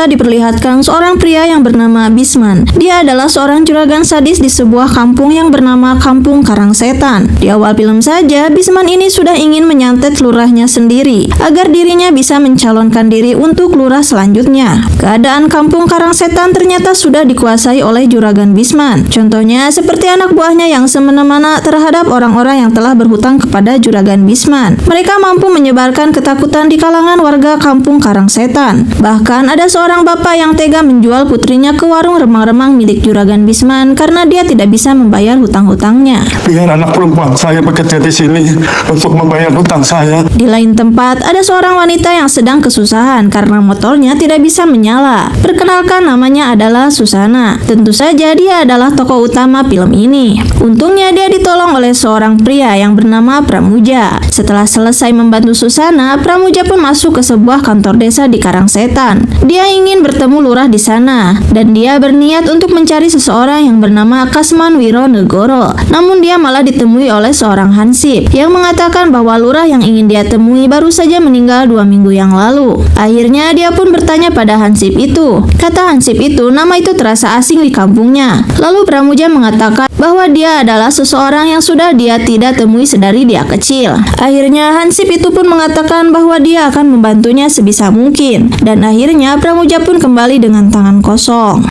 kita diperlihatkan seorang pria yang bernama Bisman. Dia adalah seorang juragan sadis di sebuah kampung yang bernama Kampung Karangsetan. Di awal film saja, Bisman ini sudah ingin menyantet lurahnya sendiri agar dirinya bisa mencalonkan diri untuk lurah selanjutnya. Keadaan Kampung Karangsetan ternyata sudah dikuasai oleh juragan Bisman. Contohnya seperti anak buahnya yang semena-mena terhadap orang-orang yang telah berhutang kepada juragan Bisman. Mereka mampu menyebarkan ketakutan di kalangan warga Kampung Karangsetan. Bahkan ada seorang bapak yang tega menjual putrinya ke warung remang-remang milik juragan Bisman karena dia tidak bisa membayar hutang-hutangnya. Biar anak perempuan saya bekerja di sini untuk membayar hutang saya. Di lain tempat, ada seorang wanita yang sedang kesusahan karena motornya tidak bisa menyala. Perkenalkan, namanya adalah Susana. Tentu saja dia adalah tokoh utama film ini. Untungnya dia ditolong oleh seorang pria yang bernama Pramuja. Setelah selesai membantu Susana, Pramuja pun masuk ke sebuah kantor desa di Karangsetan. Dia ingin bertemu lurah di sana dan dia berniat untuk mencari seseorang yang bernama Kasman Wironegoro. Namun dia malah ditemui oleh seorang hansip yang mengatakan bahwa lurah yang ingin dia temui baru saja meninggal 2 minggu yang lalu. Akhirnya dia pun bertanya pada hansip itu. Kata hansip itu, nama itu terasa asing di kampungnya. Lalu Pramuja mengatakan bahwa dia adalah seseorang yang sudah dia tidak temui sedari dia kecil. Akhirnya hansip itu pun mengatakan bahwa dia akan membantunya sebisa mungkin. Dan akhirnya Pramuja pun kembali dengan tangan kosong.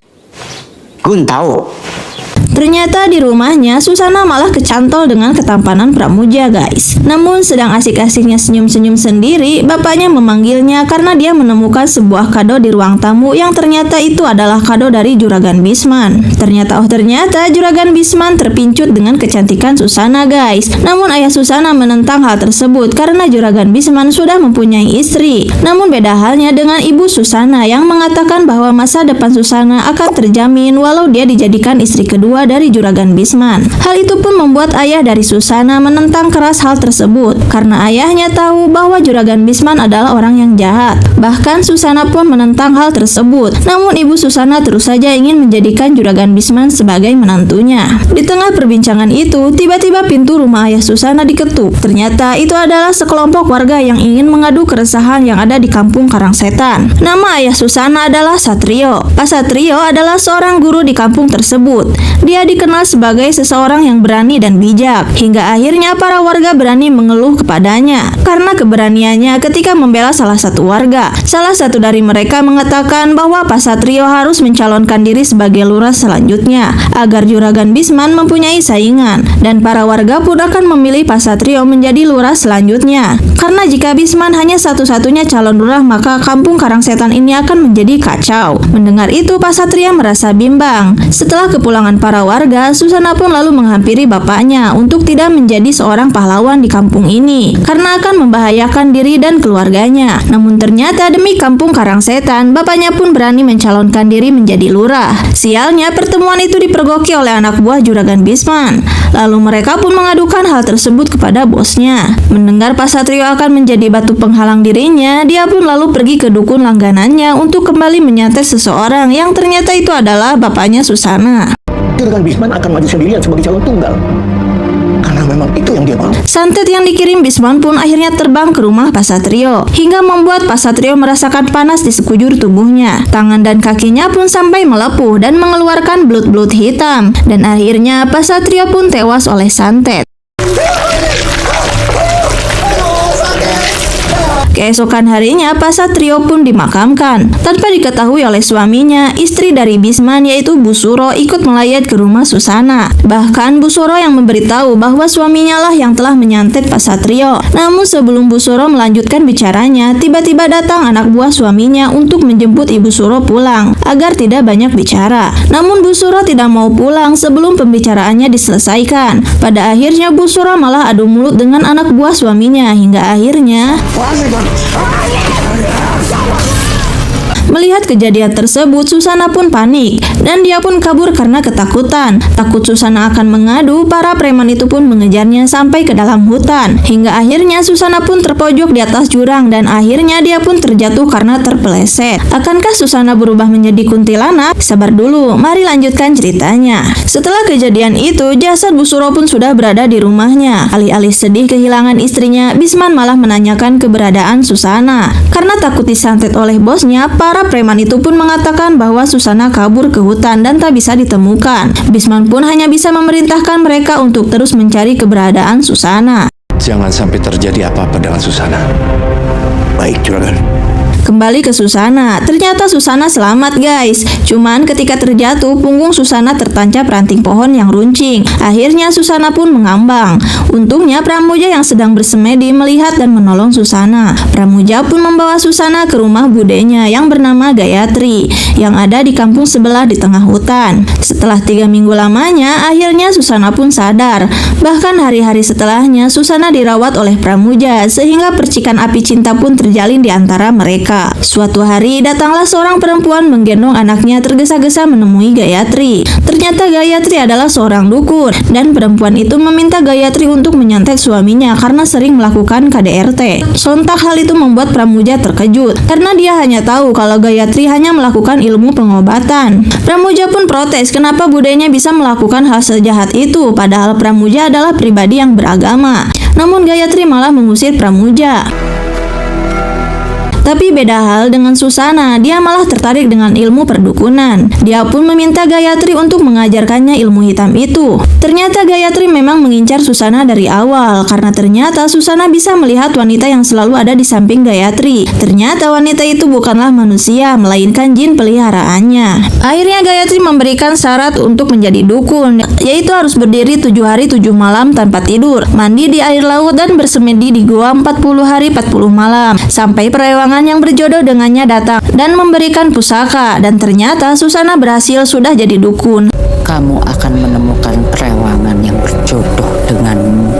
Gun tahu. Ternyata di rumahnya Susana malah kecantol dengan ketampanan Pramuja, guys. Namun sedang asik-asiknya senyum-senyum sendiri, bapaknya memanggilnya karena dia menemukan sebuah kado di ruang tamu yang ternyata itu adalah kado dari juragan Bisman. Ternyata juragan Bisman terpincut dengan kecantikan Susana, guys. Namun ayah Susana menentang hal tersebut karena juragan Bisman sudah mempunyai istri. Namun beda halnya dengan ibu Susana yang mengatakan bahwa masa depan Susana akan terjamin walau dia dijadikan istri kedua dari juragan Bisman. Hal itu pun membuat ayah dari Susana menentang keras hal tersebut karena ayahnya tahu bahwa juragan Bisman adalah orang yang jahat. Bahkan Susana pun menentang hal tersebut. Namun ibu Susana terus saja ingin menjadikan juragan Bisman sebagai menantunya. Di tengah perbincangan itu, tiba-tiba pintu rumah ayah Susana diketuk. Ternyata itu adalah sekelompok warga yang ingin mengadu keresahan yang ada di Kampung Karangsetan. Nama ayah Susana adalah Satrio. Pak Satrio adalah seorang guru di kampung tersebut. Dia dikenal sebagai seseorang yang berani dan bijak, hingga akhirnya para warga berani mengeluh kepadanya karena keberaniannya ketika membela salah satu warga. Salah satu dari mereka mengatakan bahwa Pak Satrio harus mencalonkan diri sebagai lurah selanjutnya agar juragan Bisman mempunyai saingan, dan para warga pun akan memilih Pak Satrio menjadi lurah selanjutnya. Karena jika Bisman hanya satu-satunya calon lurah, maka Kampung Karangsetan ini akan menjadi kacau. Mendengar itu, Pak Satrio merasa bimbang. Setelah kepulangan para warga, Susana pun lalu menghampiri bapaknya untuk tidak menjadi seorang pahlawan di kampung ini karena akan membahayakan diri dan keluarganya. Namun ternyata demi Kampung Karangsetan, bapaknya pun berani mencalonkan diri menjadi lurah. Sialnya, pertemuan itu dipergoki oleh anak buah juragan Bisman. Lalu mereka pun mengadukan hal tersebut kepada bosnya. Mendengar Pak Satrio akan menjadi batu penghalang dirinya, dia pun lalu pergi ke dukun langganannya untuk kembali menyantet seseorang yang ternyata itu adalah bapaknya Susana. Juragan Bisman akan maju sendirian sebagai calon tunggal. Karena memang itu yang dia mau. Santet yang dikirim Bisman pun akhirnya terbang ke rumah Pak Satrio, hingga membuat Pak Satrio merasakan panas di sekujur tubuhnya. Tangan dan kakinya pun sampai melepuh dan mengeluarkan belut-belut hitam. Dan akhirnya Pak Satrio pun tewas oleh santet. Keesokan harinya, Pak Satrio pun dimakamkan. Tanpa diketahui oleh suaminya, istri dari Bisman yaitu Bu Suro ikut melayat ke rumah Susana. Bahkan Bu Suro yang memberitahu bahwa suaminya lah yang telah menyantet Pak Satrio. Namun sebelum Bu Suro melanjutkan bicaranya, tiba-tiba datang anak buah suaminya untuk menjemput Ibu Suro pulang agar tidak banyak bicara. Namun Bu Suro tidak mau pulang sebelum pembicaraannya diselesaikan. Pada akhirnya Bu Suro malah adu mulut dengan anak buah suaminya hingga akhirnya Melihat kejadian tersebut, Susana pun panik dan dia pun kabur karena ketakutan. Takut Susana akan mengadu, para preman itu pun mengejarnya sampai ke dalam hutan. Hingga akhirnya Susana pun terpojok di atas jurang dan akhirnya dia pun terjatuh karena terpeleset. Akankah Susana berubah menjadi kuntilanak? Sabar dulu, mari lanjutkan ceritanya. Setelah kejadian itu, jasad Bu Suro pun sudah berada di rumahnya. Alih-alih sedih kehilangan istrinya, Bisman malah menanyakan keberadaan Susana. Karena takut disantet oleh bosnya, para para preman itu pun mengatakan bahwa Susana kabur ke hutan dan tak bisa ditemukan. Bisman pun hanya bisa memerintahkan mereka untuk terus mencari keberadaan Susana. Jangan sampai terjadi apa-apa dengan Susana. Baik, juragan. Kembali ke Susana, ternyata Susana selamat guys. Cuman ketika terjatuh, punggung Susana tertancap ranting pohon yang runcing. Akhirnya Susana pun mengambang. Untungnya Pramuja yang sedang bersemedi melihat dan menolong Susana. Pramuja pun membawa Susana ke rumah budenya yang bernama Gayatri, yang ada di kampung sebelah di tengah hutan. Setelah 3 minggu lamanya, akhirnya Susana pun sadar. Bahkan hari-hari setelahnya, Susana dirawat oleh Pramuja, sehingga percikan api cinta pun terjalin di antara mereka. Suatu hari datanglah seorang perempuan menggendong anaknya tergesa-gesa menemui Gayatri. Ternyata Gayatri adalah seorang dukun, dan perempuan itu meminta Gayatri untuk menyantet suaminya karena sering melakukan KDRT. Sontak hal itu membuat Pramuja terkejut karena dia hanya tahu kalau Gayatri hanya melakukan ilmu pengobatan. Pramuja pun protes kenapa budenya bisa melakukan hal sejahat itu, padahal Pramuja adalah pribadi yang beragama. Namun Gayatri malah mengusir Pramuja. Tapi beda hal dengan Susana, dia malah tertarik dengan ilmu perdukunan. Dia pun meminta Gayatri untuk mengajarkannya ilmu hitam itu. Ternyata Gayatri memang mengincar Susana dari awal, karena ternyata Susana bisa melihat wanita yang selalu ada di samping Gayatri. Ternyata wanita itu bukanlah manusia, melainkan jin peliharaannya. Akhirnya Gayatri memberikan syarat untuk menjadi dukun, yaitu harus berdiri 7 hari 7 malam tanpa tidur, mandi di air laut dan bersemedi di gua 40 hari 40 malam, sampai perewangan yang berjodoh dengannya datang dan memberikan pusaka. Dan ternyata Susana berhasil sudah jadi dukun. Kamu akan menemukan perewangan yang berjodoh denganmu.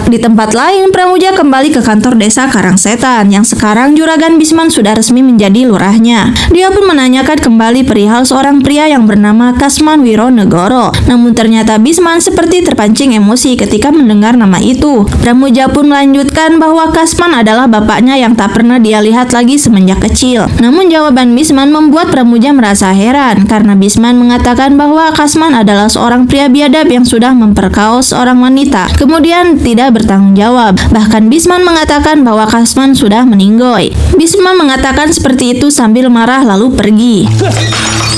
Di tempat lain, Pramuja kembali ke kantor desa Karangsetan yang sekarang Juragan Bisman sudah resmi menjadi lurahnya. Dia pun menanyakan kembali perihal seorang pria yang bernama Kasman Wironegoro. Namun ternyata Bisman seperti terpancing emosi ketika mendengar nama itu. Pramuja pun melanjutkan bahwa Kasman adalah bapaknya yang tak pernah dia lihat lagi semenjak kecil. Namun jawaban Bisman membuat Pramuja merasa heran karena Bisman mengatakan bahwa Kasman adalah seorang pria biadab yang sudah memperkaos seorang wanita, kemudian tidak bertanggung jawab. Bahkan Bisman mengatakan bahwa Kasman sudah meninggoy. Bisman mengatakan seperti itu sambil marah lalu pergi.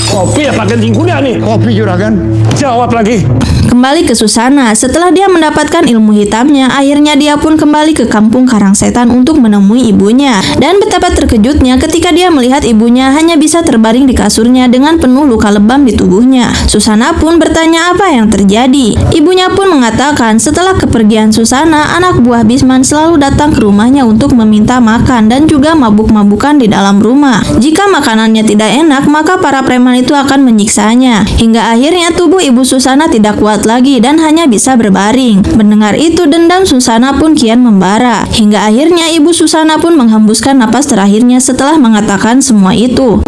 Kopi apa ketinggunya nih? Kopi, juragan. Jawab lagi. Kembali ke Susana, setelah dia mendapatkan ilmu hitamnya, akhirnya dia pun kembali ke kampung Karangsetan untuk menemui ibunya. Dan betapa terkejutnya ketika dia melihat ibunya hanya bisa terbaring di kasurnya dengan penuh luka lebam di tubuhnya. Susana pun bertanya apa yang terjadi. Ibunya pun mengatakan setelah kepergian Susana, anak buah Bisman selalu datang ke rumahnya untuk meminta makan dan juga mabuk-mabukan di dalam rumah. Jika makanannya tidak enak, maka para preman itu akan menyiksanya. Hingga akhirnya tubuh ibu Susana tidak kuat lagi dan hanya bisa berbaring. Mendengar itu, dendam Susana pun kian membara. Hingga akhirnya ibu Susana pun menghembuskan napas terakhirnya setelah mengatakan semua itu.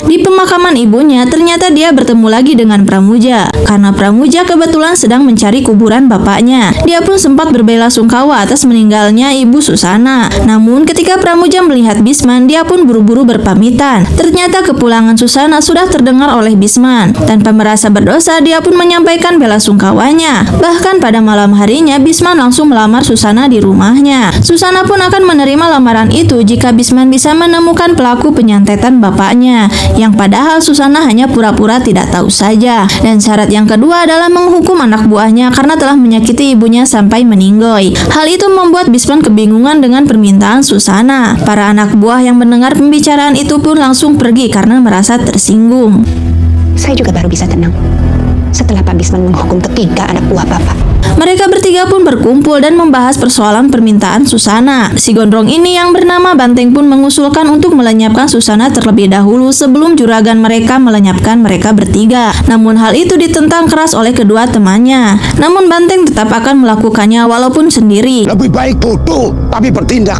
Di pemakaman ibunya, ternyata dia bertemu lagi dengan Pramuja. Karena Pramuja kebetulan sedang mencari kuburan bapaknya. Dia pun sempat berbelasungkawa atas meninggalnya ibu Susana. Namun ketika Pramuja melihat Bisman, dia pun buru-buru berpamitan. Ternyata kepulangan Susana sudah terdengar oleh Bisman. Tanpa merasa berdosa, dia pun menyampaikan belasungkawanya. Bahkan pada malam harinya, Bisman langsung melamar Susana di rumahnya. Susana pun akan menerima lamaran itu jika Bisman bisa menemukan pelaku penyantetan bapaknya, yang padahal Susana hanya pura-pura tidak tahu saja. Dan syarat yang kedua adalah menghukum anak buahnya karena telah menyakiti ibunya sampai meninggoy. Hal itu membuat Bisman kebingungan dengan permintaan Susana. Para anak buah yang mendengar pembicaraan itu pun langsung pergi karena merasa tersinggung. Saya juga baru bisa tenang setelah Pak Bisman menghukum ketiga anak buah Bapak. Mereka bertiga pun berkumpul dan membahas persoalan permintaan Susana. Si gondrong ini yang bernama Banteng pun mengusulkan untuk melenyapkan Susana terlebih dahulu sebelum juragan mereka melenyapkan mereka bertiga. Namun hal itu ditentang keras oleh kedua temannya. Namun Banteng tetap akan melakukannya walaupun sendiri. Lebih baik bodoh tapi bertindak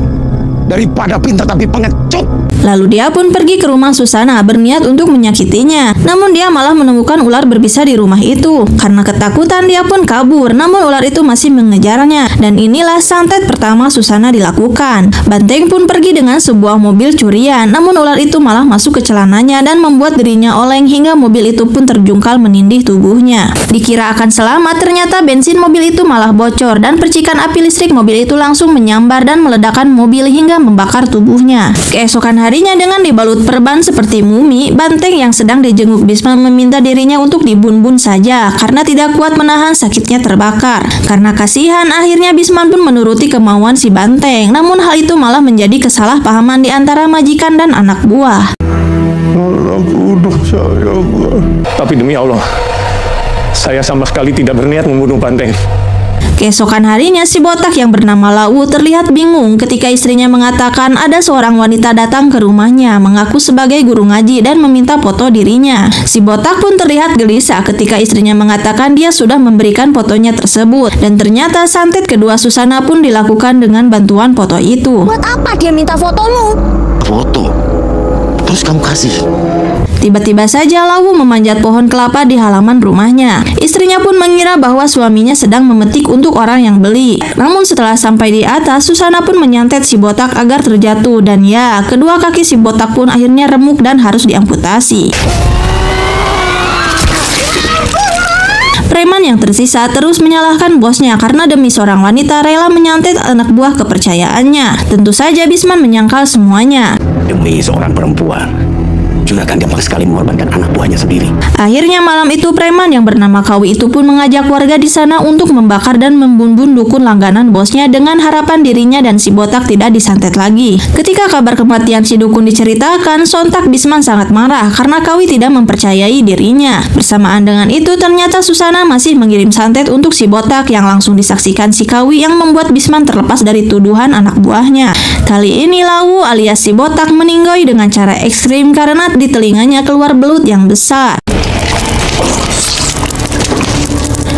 daripada pintar tapi pengecut. Lalu dia pun pergi ke rumah Susana berniat untuk menyakitinya. Namun dia malah menemukan ular berbisa di rumah itu. Karena ketakutan dia pun kabur, namun ular itu masih mengejarnya. Dan inilah santet pertama Susana dilakukan. Banteng pun pergi dengan sebuah mobil curian, namun ular itu malah masuk ke celananya dan membuat dirinya oleng hingga mobil itu pun terjungkal menindih tubuhnya. Dikira akan selamat, ternyata bensin mobil itu malah bocor dan percikan api listrik mobil itu langsung menyambar dan meledakkan mobil hingga membakar tubuhnya. Keesokan harinya dengan dibalut perban seperti mumi, Banteng yang sedang dijenguk Bisma meminta dirinya untuk dibun-bun saja karena tidak kuat menahan sakitnya terbakar. Karena kasihan, akhirnya Bisman pun menuruti kemauan si Banteng. Namun hal itu malah menjadi kesalahpahaman di antara majikan dan anak buah. Tapi demi Allah, saya sama sekali tidak berniat membunuh Banteng. Keesokan harinya si botak yang bernama Lawu terlihat bingung ketika istrinya mengatakan ada seorang wanita datang ke rumahnya mengaku sebagai guru ngaji dan meminta foto dirinya. Si botak pun terlihat gelisah ketika istrinya mengatakan dia sudah memberikan fotonya tersebut, dan ternyata santet kedua Susana pun dilakukan dengan bantuan foto itu. Buat apa dia minta fotomu? Foto? Terus kamu kasih? Tiba-tiba saja Lawu memanjat pohon kelapa di halaman rumahnya. Istrinya pun mengira bahwa suaminya sedang memetik untuk orang yang beli. Namun setelah sampai di atas, Susana pun menyantet si botak agar terjatuh, dan ya, kedua kaki si botak pun akhirnya remuk dan harus diamputasi. Preman yang tersisa terus menyalahkan bosnya karena demi seorang wanita rela menyantet anak buah kepercayaannya. Tentu saja Bisman menyangkal semuanya. Demi seorang perempuan, juga kan gampang sekali mengorbankan anak buahnya sendiri. Akhirnya malam itu preman yang bernama Kawi itu pun mengajak warga di sana untuk membakar dan membunuh dukun langganan bosnya dengan harapan dirinya dan si botak tidak disantet lagi. Ketika kabar kematian si dukun diceritakan, sontak Bisman sangat marah karena Kawi tidak mempercayai dirinya. Bersamaan dengan itu ternyata Susana masih mengirim santet untuk si botak yang langsung disaksikan si Kawi yang membuat Bisman terlepas dari tuduhan anak buahnya. Kali ini Lawu alias si botak meninggoy dengan cara ekstrim karena di telinganya keluar belut yang besar.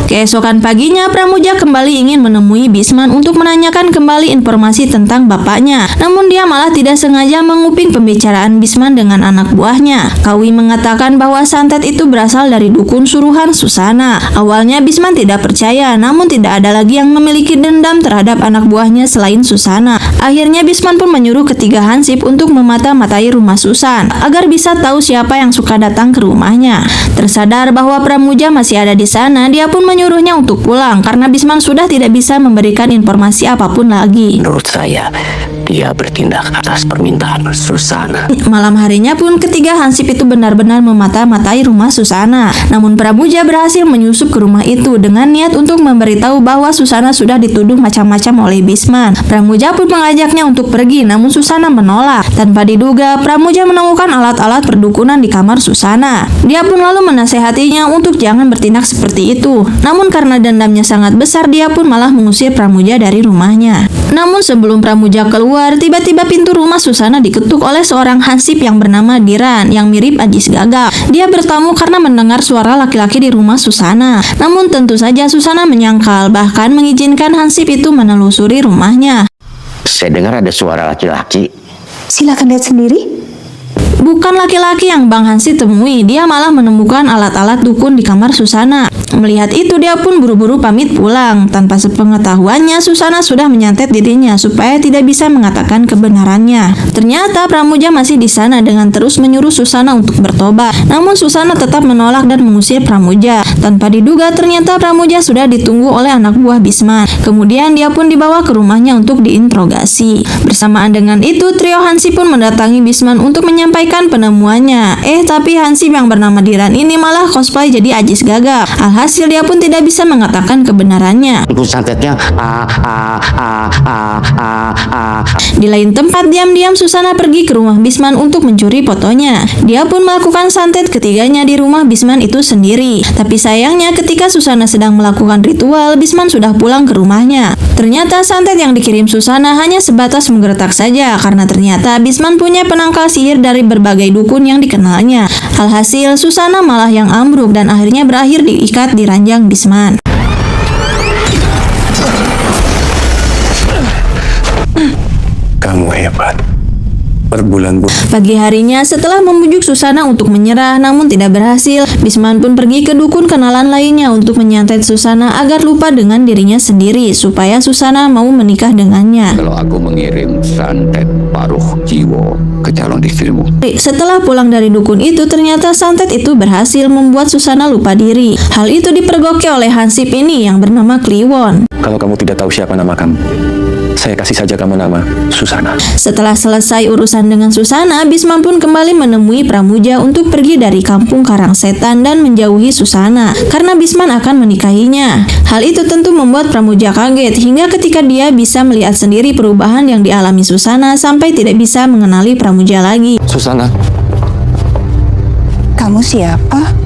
Keesokan paginya, Pramuja kembali ingin menemui Bisman untuk menanyakan kembali informasi tentang bapaknya. Namun dia malah tidak sengaja menguping pembicaraan Bisman dengan anak buahnya. Kawi mengatakan bahwa santet itu berasal dari dukun suruhan Susana. Awalnya Bisman tidak percaya, namun tidak ada lagi yang memiliki dendam terhadap anak buahnya selain Susana. Akhirnya Bisman pun menyuruh ketiga hansip untuk memata-matai rumah Susan agar bisa tahu siapa yang suka datang ke rumahnya. Tersadar bahwa Pramuja masih ada di sana, dia pun menyuruhnya untuk pulang karena Bisman sudah tidak bisa memberikan informasi apapun lagi. Menurut saya, dia bertindak atas permintaan Susana. Malam harinya pun ketiga hansip itu benar-benar memata-matai rumah Susana. Namun Pramuja berhasil menyusup ke rumah itu dengan niat untuk memberitahu bahwa Susana sudah dituduh macam-macam oleh Bisman. Pramuja pun mengajaknya untuk pergi, namun Susana menolak. Tanpa diduga, Pramuja menemukan alat-alat perdukunan di kamar Susana. Dia pun lalu menasehatinya untuk jangan bertindak seperti itu. Namun karena dendamnya sangat besar, dia pun malah mengusir Pramuja dari rumahnya. Namun sebelum Pramuja keluar, tiba-tiba pintu rumah Susana diketuk oleh seorang hansip yang bernama Diran yang mirip Ajis Gagap. Dia bertamu karena mendengar suara laki-laki di rumah Susana. Namun tentu saja Susana menyangkal, bahkan mengizinkan hansip itu menelusuri rumahnya. Saya dengar ada suara laki-laki. Silakan lihat sendiri. Bukan laki-laki yang Bang Hansi temui, dia malah menemukan alat-alat dukun di kamar Susana. Melihat itu dia pun buru-buru pamit pulang. Tanpa sepengetahuannya Susana sudah menyantet dirinya supaya tidak bisa mengatakan kebenarannya. Ternyata Pramuja masih di sana dengan terus menyuruh Susana untuk bertobat. Namun Susana tetap menolak dan mengusir Pramuja. Tanpa diduga ternyata Pramuja sudah ditunggu oleh anak buah Bisman. Kemudian dia pun dibawa ke rumahnya untuk diinterogasi. Bersamaan dengan itu trio Hansi pun mendatangi Bisman untuk menyampaikan penemuannya. Tapi Hansip yang bernama Diran ini malah cosplay jadi Ajis Gagap. Alhasil dia pun tidak bisa mengatakan kebenarannya. Dukun santetnya Di lain tempat, diam-diam Susana pergi ke rumah Bisman untuk mencuri fotonya. Dia pun melakukan santet ketiganya di rumah Bisman itu sendiri. Tapi sayangnya ketika Susana sedang melakukan ritual, Bisman sudah pulang ke rumahnya. Ternyata santet yang dikirim Susana hanya sebatas menggertak saja karena ternyata Bisman punya penangkal sihir dari berbagai dukun yang dikenalnya. Alhasil Susana malah yang ambruk dan akhirnya berakhir diikat di ranjang Bisman. Kamu hebat. berbulan-bulan. Pagi harinya setelah membujuk Susana untuk menyerah namun tidak berhasil, Bisman pun pergi ke dukun kenalan lainnya untuk menyantet Susana agar lupa dengan dirinya sendiri supaya Susana mau menikah dengannya. Kalau aku mengirim santet paruh jiwa ke calon istrimu. Setelah pulang dari dukun itu, ternyata santet itu berhasil membuat Susana lupa diri. Hal itu dipergoki oleh Hansip ini yang bernama Kliwon. Kalau kamu tidak tahu siapa nama kamu, saya kasih saja kamu nama Susana. Setelah selesai urusan dengan Susana, Bisman pun kembali menemui Pramuja untuk pergi dari kampung Karang Setan dan menjauhi Susana karena Bisman akan menikahinya. Hal itu tentu membuat Pramuja kaget hingga ketika dia bisa melihat sendiri perubahan yang dialami Susana sampai tidak bisa mengenali Pramuja lagi. Susana, Kamu siapa?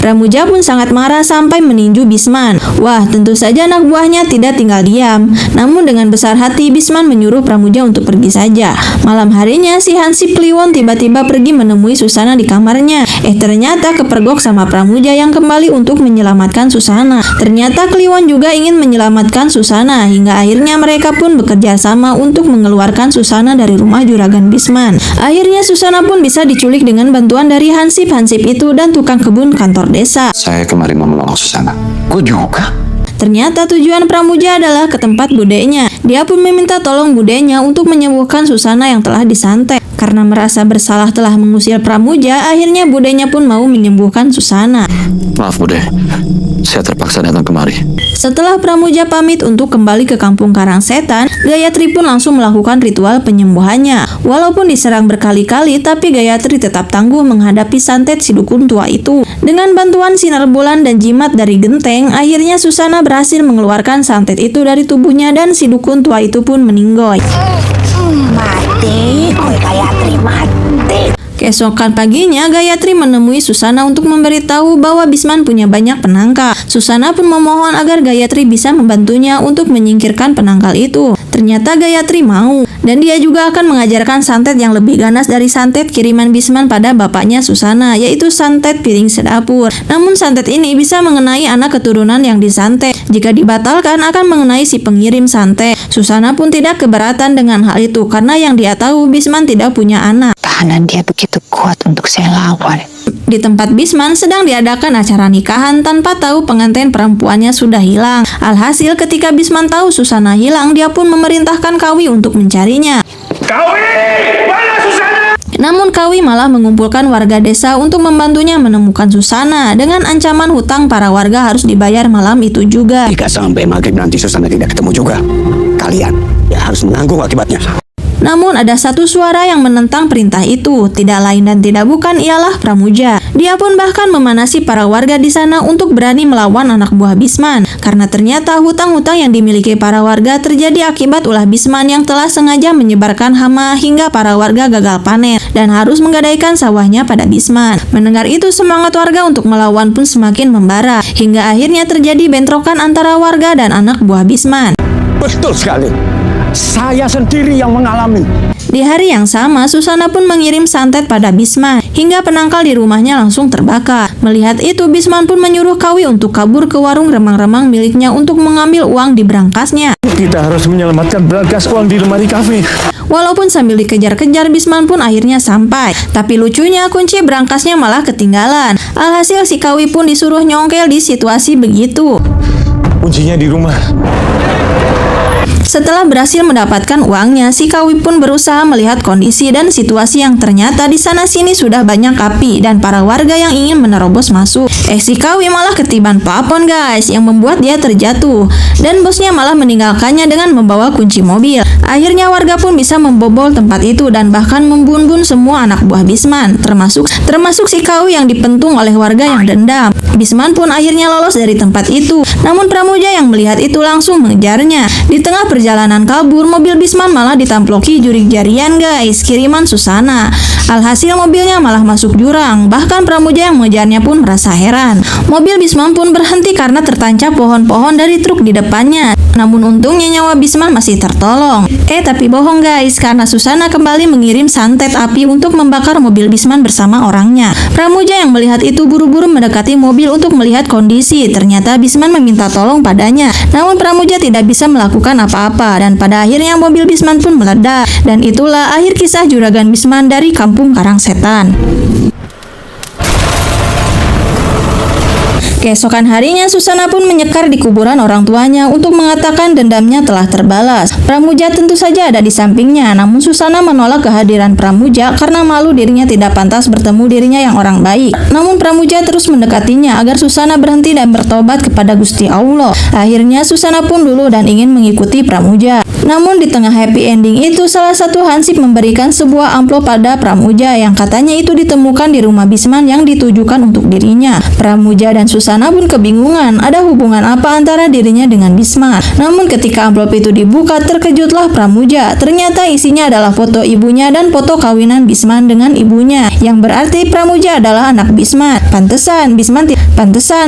Pramuja pun sangat marah sampai meninju Bisman. Wah, tentu saja anak buahnya tidak tinggal diam. Namun dengan besar hati, Bisman menyuruh Pramuja untuk pergi saja. Malam harinya, si Hansip Kliwon tiba-tiba pergi menemui Susana di kamarnya. Ternyata kepergok sama Pramuja yang kembali untuk menyelamatkan Susana. Ternyata Kliwon juga ingin menyelamatkan Susana, hingga akhirnya mereka pun bekerja sama untuk mengeluarkan Susana dari rumah juragan Bisman. Akhirnya Susana pun bisa diculik dengan bantuan dari Hansip-Hansip itu dan tukang kebun kantor desa. saya kemarin mau menolong Susana. Gue juga. Ternyata tujuan Pramuja adalah ke tempat budenya. Dia pun meminta tolong budenya untuk menyembuhkan Susana yang telah disantet. Karena merasa bersalah telah mengusir Pramuja, akhirnya budenya pun mau menyembuhkan Susana. Maaf Bude, saya terpaksa datang kemari. Setelah Pramuja pamit untuk kembali ke kampung Karang Setan, Gayatri pun langsung melakukan ritual penyembuhannya. Walaupun diserang berkali-kali, tapi Gayatri tetap tangguh menghadapi santet si dukun tua itu. Dengan bantuan sinar bulan dan jimat dari genteng, akhirnya Susana berhasil mengeluarkan santet itu dari tubuhnya dan si dukun tua itu pun meninggoy. Mati, Gayatri mati. Keesokan paginya, Gayatri menemui Susana untuk memberitahu bahwa Bisman punya banyak penangkal. Susana pun memohon agar Gayatri bisa membantunya untuk menyingkirkan penangkal itu. Ternyata Gayatri mau, dan dia juga akan mengajarkan santet yang lebih ganas dari santet kiriman Bisman pada bapaknya Susana, yaitu santet piring sedapur. Namun santet ini bisa mengenai anak keturunan yang disantet. Jika dibatalkan akan mengenai si pengirim santet. Susana pun tidak keberatan dengan hal itu karena yang dia tahu Bisman tidak punya anak. Tahanan dia begitu kuat untuk saya lawan. Di tempat Bisman sedang diadakan acara nikahan tanpa tahu pengantin perempuannya sudah hilang. Alhasil ketika Bisman tahu Susana hilang, dia pun memerintahkan Kawi untuk mencarinya. Kawi! Mana Susana? Namun Kawi malah mengumpulkan warga desa untuk membantunya menemukan Susana dengan ancaman hutang para warga harus dibayar malam itu juga. Jika sampai maghrib nanti Susana tidak ketemu juga, kalian ya harus menanggung akibatnya. Namun ada satu suara yang menentang perintah itu, tidak lain dan tidak bukan ialah Pramuja. Dia pun bahkan memanasi para warga di sana untuk berani melawan anak buah Bisman, karena ternyata hutang-hutang yang dimiliki para warga terjadi akibat ulah Bisman yang telah sengaja menyebarkan hama hingga para warga gagal panen dan harus menggadaikan sawahnya pada Bisman. Mendengar itu, semangat warga untuk melawan pun semakin membara, hingga akhirnya terjadi bentrokan antara warga dan anak buah Bisman. Betul sekali. Saya sendiri yang mengalami. Di hari yang sama, Susana pun mengirim santet pada Bisman, hingga penangkal di rumahnya langsung terbakar. Melihat itu, Bisman pun menyuruh Kawi untuk kabur ke warung remang-remang miliknya untuk mengambil uang di berangkasnya. Kita harus menyelamatkan berangkas uang di lemari kafe. Walaupun sambil dikejar-kejar, Bisman pun akhirnya sampai. Tapi lucunya, kunci berangkasnya malah ketinggalan. Alhasil si Kawi pun disuruh nyongkel di situasi begitu. Kuncinya di rumah. Setelah berhasil mendapatkan uangnya, si Kawi pun berusaha melihat kondisi dan situasi yang ternyata di sana-sini sudah banyak api dan para warga yang ingin menerobos masuk. Si Kawi malah ketiban plafon guys, yang membuat dia terjatuh. Dan bosnya malah meninggalkannya dengan membawa kunci mobil. Akhirnya warga pun bisa membobol tempat itu dan bahkan membunuh semua anak buah Bisman, termasuk si Kawi yang dipentung oleh warga yang dendam. Bisman pun akhirnya lolos dari tempat itu. Namun Pramuja yang melihat itu langsung mengejarnya. Di tengah perjalanan kabur, mobil Bisman malah ditamploki jurik jarian guys, kiriman Susana. Alhasil mobilnya malah masuk jurang. Bahkan Pramuja yang mengejarnya pun merasa heran. Mobil Bisman pun berhenti karena tertancap pohon-pohon dari truk di depannya. Namun untungnya nyawa Bisman masih tertolong. Tapi bohong guys, karena Susana kembali mengirim santet api untuk membakar mobil Bisman bersama orangnya. Pramuja yang melihat itu buru-buru mendekati mobil untuk melihat kondisi. Ternyata Bisman meminta tolong padanya. Namun Pramuja tidak bisa melakukan apa-apa apa-apa dan pada akhirnya mobil Bisman pun meledak. Dan itulah akhir kisah Juragan Bisman dari Kampung Karangsetan. Keesokan harinya, Susana pun menyekar di kuburan orang tuanya untuk mengatakan dendamnya telah terbalas. Pramuja tentu saja ada di sampingnya, namun Susana menolak kehadiran Pramuja karena malu dirinya tidak pantas bertemu dirinya yang orang baik. Namun Pramuja terus mendekatinya agar Susana berhenti dan bertobat kepada Gusti Allah. Akhirnya Susana pun luluh dan ingin mengikuti Pramuja. Namun di tengah happy ending itu, salah satu hansip memberikan sebuah amplop pada Pramuja yang katanya itu ditemukan di rumah Bisman yang ditujukan untuk dirinya. Pramuja dan Susana pun kebingungan ada hubungan apa antara dirinya dengan Bisman. Namun ketika amplop itu dibuka, terkejutlah Pramuja. Ternyata isinya adalah foto ibunya dan foto kawinan Bisman dengan ibunya, yang berarti Pramuja adalah anak Bisman. Pantesan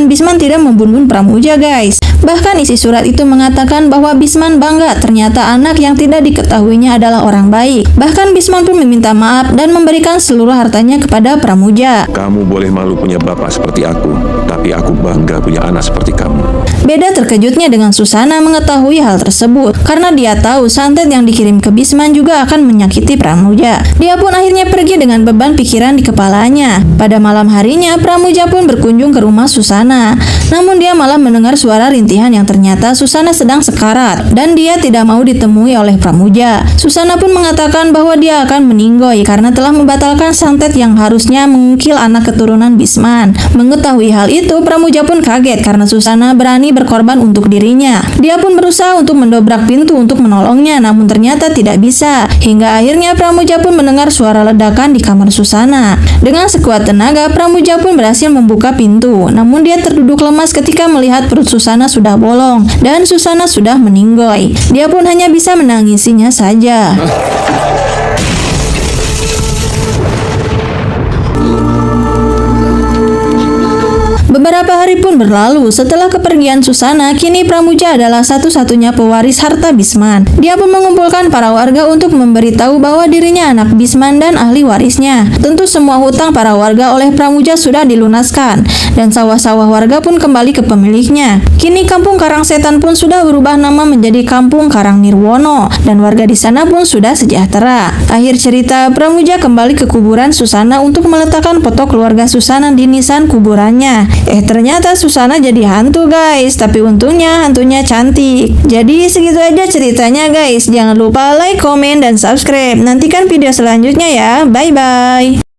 Bisman tidak membunuh Pramuja, guys. Bahkan isi surat itu mengatakan bahwa Bisman bangga ternyata anak yang tidak diketahuinya adalah orang baik. Bahkan Bisman pun meminta maaf dan memberikan seluruh hartanya kepada Pramuja. Kamu boleh malu punya bapak seperti aku, tapi aku bangga punya anak seperti kamu. Beda terkejutnya dengan Susana mengetahui hal tersebut, karena dia tahu santet yang dikirim ke Bisman juga akan menyakiti Pramuja. Dia pun akhirnya pergi dengan beban pikiran di kepalanya. Pada malam harinya, Pramuja pun berkunjung ke rumah Susana. Namun dia malah mendengar suara rintihan yang ternyata Susana sedang sekarat, dan dia tidak mau ditemui oleh Pramuja. Susana pun mengatakan bahwa dia akan meninggoy karena telah membatalkan santet yang harusnya mengukil anak keturunan Bisman. Mengetahui hal itu, Pramuja pun kaget karena Susana berani berkorban untuk dirinya. Dia pun berusaha untuk mendobrak pintu untuk menolongnya, namun ternyata tidak bisa. Hingga akhirnya Pramuja pun mendengar suara ledakan di kamar Susana. Dengan sekuat tenaga, Pramuja pun berhasil membuka pintu. Namun dia terduduk lemas ketika melihat perut Susana sudah bolong dan Susana sudah meninggoy. Dia pun hanya bisa menangisinya saja. Beberapa hari pun berlalu. Setelah kepergian Susana, kini Pramuja adalah satu-satunya pewaris harta Bisman. Dia pun mengumpulkan para warga untuk memberitahu bahwa dirinya anak Bisman dan ahli warisnya. Tentu semua hutang para warga oleh Pramuja sudah dilunaskan, dan sawah-sawah warga pun kembali ke pemiliknya. Kini Kampung Karangsetan pun sudah berubah nama menjadi Kampung Karangnirwono, dan warga di sana pun sudah sejahtera. Akhir cerita, Pramuja kembali ke kuburan Susana untuk meletakkan foto keluarga Susana di nisan kuburannya. Ternyata Susana jadi hantu, guys. Tapi untungnya hantunya cantik. Jadi segitu aja ceritanya, guys. Jangan lupa like, komen, dan subscribe. Nantikan video selanjutnya ya. Bye-bye.